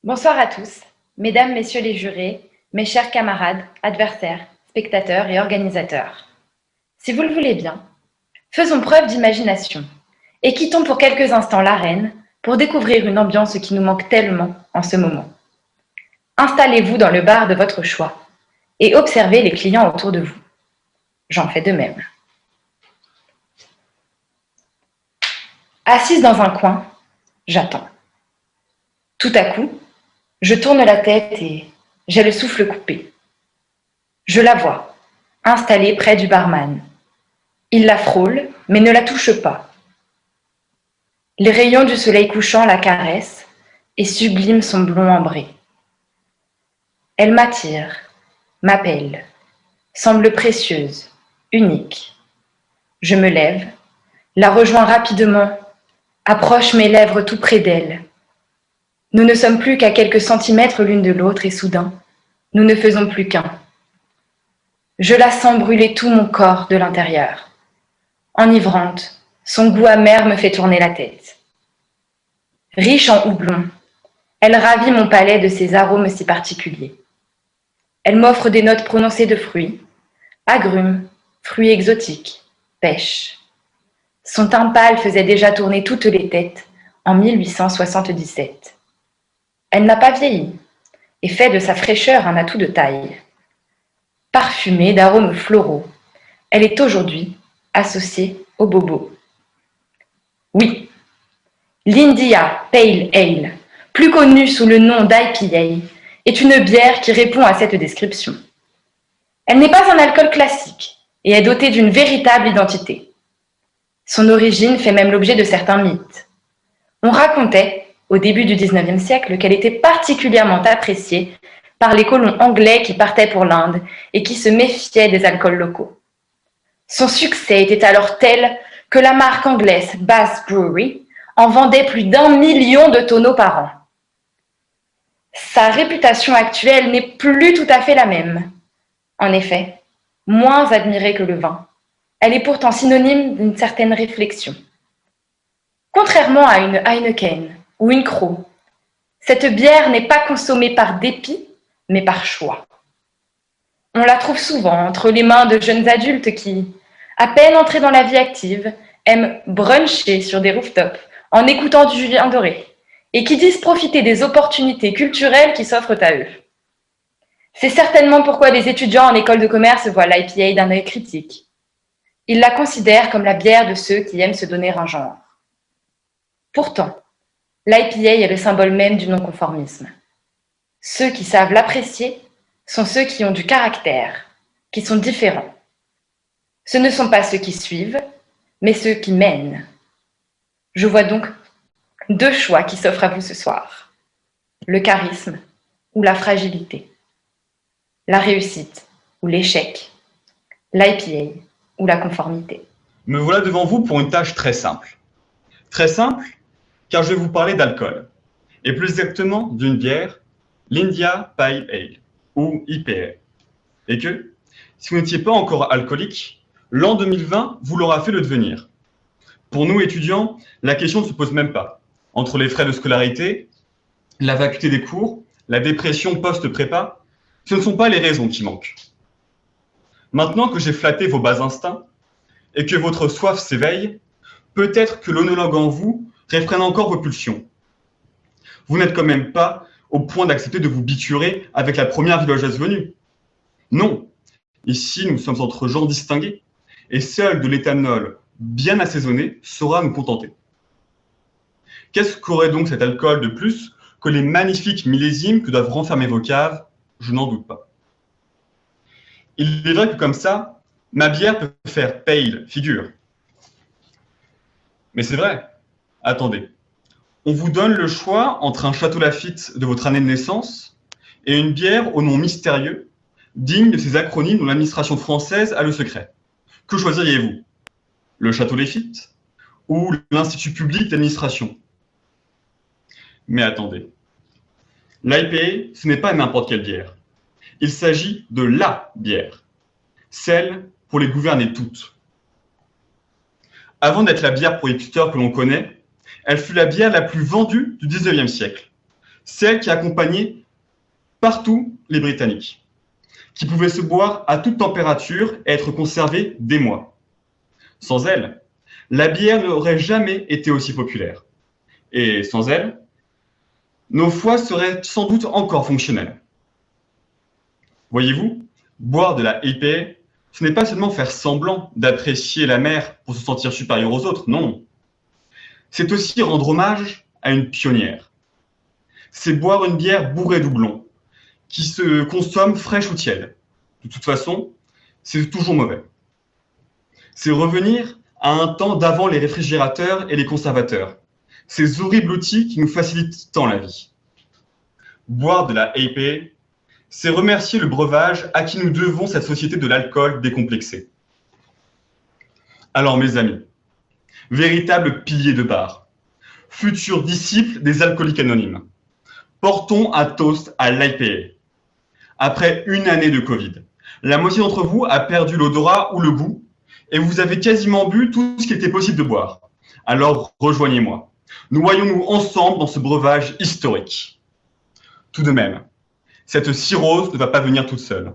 Bonsoir à tous, mesdames, messieurs les jurés, mes chers camarades, adversaires, spectateurs et organisateurs. Si vous le voulez bien, faisons preuve d'imagination et quittons pour quelques instants l'arène pour découvrir une ambiance qui nous manque tellement en ce moment. Installez-vous dans le bar de votre choix et observez les clients autour de vous. J'en fais de même. Assise dans un coin, j'attends. Tout à coup, je tourne la tête et j'ai le souffle coupé. Je la vois, installée près du barman. Il la frôle, mais ne la touche pas. Les rayons du soleil couchant la caressent et subliment son blond ambré. Elle m'attire, m'appelle, semble précieuse, unique. Je me lève, la rejoins rapidement, approche mes lèvres tout près d'elle. Nous ne sommes plus qu'à quelques centimètres l'une de l'autre et soudain, nous ne faisons plus qu'un. Je la sens brûler tout mon corps de l'intérieur. Enivrante, son goût amer me fait tourner la tête. Riche en houblon, elle ravit mon palais de ses arômes si particuliers. Elle m'offre des notes prononcées de fruits, agrumes, fruits exotiques, pêche. Son teint pâle faisait déjà tourner toutes les têtes en 1877. Elle n'a pas vieilli et fait de sa fraîcheur un atout de taille. Parfumée d'arômes floraux, elle est aujourd'hui associée au bobo. Oui, l'India Pale Ale, plus connue sous le nom d'IPA, est une bière qui répond à cette description. Elle n'est pas un alcool classique et est dotée d'une véritable identité. Son origine fait même l'objet de certains mythes. On racontait, au début du XIXe siècle, qu'elle était particulièrement appréciée par les colons anglais qui partaient pour l'Inde et qui se méfiaient des alcools locaux. Son succès était alors tel que la marque anglaise Bass Brewery en vendait plus d'1 million de tonneaux par an. Sa réputation actuelle n'est plus tout à fait la même. En effet, moins admirée que le vin, elle est pourtant synonyme d'une certaine réflexion. Contrairement à une Heineken ou une Croix, cette bière n'est pas consommée par dépit, mais par choix. On la trouve souvent entre les mains de jeunes adultes qui, à peine entrés dans la vie active, aiment bruncher sur des rooftops en écoutant du Julien Doré et qui disent profiter des opportunités culturelles qui s'offrent à eux. C'est certainement pourquoi les étudiants en école de commerce voient l'IPA d'un œil critique. Ils la considèrent comme la bière de ceux qui aiment se donner un genre. Pourtant, l'IPA est le symbole même du non-conformisme. Ceux qui savent l'apprécier sont ceux qui ont du caractère, qui sont différents. Ce ne sont pas ceux qui suivent, mais ceux qui mènent. Je vois donc 2 choix qui s'offrent à vous ce soir. Le charisme ou la fragilité. La réussite ou l'échec. L'IPA ou la conformité. Me voilà devant vous pour une tâche très simple. Très simple, car je vais vous parler d'alcool. Et plus exactement d'une bière, l'India Pale Ale, ou IPA. Et que, si vous n'étiez pas encore alcoolique, l'an 2020 vous l'aura fait le devenir. Pour nous étudiants, la question ne se pose même pas. Entre les frais de scolarité, la vacuité des cours, la dépression post-prépa, ce ne sont pas les raisons qui manquent. Maintenant que j'ai flatté vos bas instincts et que votre soif s'éveille, peut-être que l'onologue en vous réfrène encore vos pulsions. Vous n'êtes quand même pas au point d'accepter de vous biturer avec la première villageoise venue. Non, ici nous sommes entre gens distingués et seul de l'éthanol bien assaisonné saura nous contenter. Qu'est-ce qu'aurait donc cet alcool de plus que les magnifiques millésimes que doivent renfermer vos caves? Je n'en doute pas. Il est vrai que comme ça, ma bière peut faire pale figure. Mais c'est vrai. Attendez. On vous donne le choix entre un Château Lafite de votre année de naissance et une bière au nom mystérieux, digne de ces acronymes dont l'administration française a le secret. Que choisiriez-vous? Le Château Lafite ou l'Institut public d'administration? Mais attendez. L'IPA, ce n'est pas n'importe quelle bière. Il s'agit de la bière. Celle pour les gouverner toutes. Avant d'être la bière pour hipsters que l'on connaît, elle fut la bière la plus vendue du XIXe siècle. celle qui accompagnait partout les Britanniques, qui pouvait se boire à toute température et être conservée des mois. Sans elle, la bière n'aurait jamais été aussi populaire. Et sans elle, nos foies seraient sans doute encore fonctionnels. Voyez-vous, boire de la IPA, ce n'est pas seulement faire semblant d'apprécier la mer pour se sentir supérieur aux autres, non. C'est aussi rendre hommage à une pionnière. C'est boire une bière bourrée doublon, qui se consomme fraîche ou tiède. De toute façon, c'est toujours mauvais. C'est revenir à un temps d'avant les réfrigérateurs et les conservateurs, ces horribles outils qui nous facilitent tant la vie. Boire de la IPA, c'est remercier le breuvage à qui nous devons cette société de l'alcool décomplexé. Alors mes amis, véritables piliers de bar, futurs disciples des alcooliques anonymes, portons un toast à l'IPA. Après une année de Covid, la moitié d'entre vous a perdu l'odorat ou le goût et vous avez quasiment bu tout ce qui était possible de boire. Alors rejoignez-moi. Noyons-nous ensemble dans ce breuvage historique. Tout de même, cette cirrhose ne va pas venir toute seule.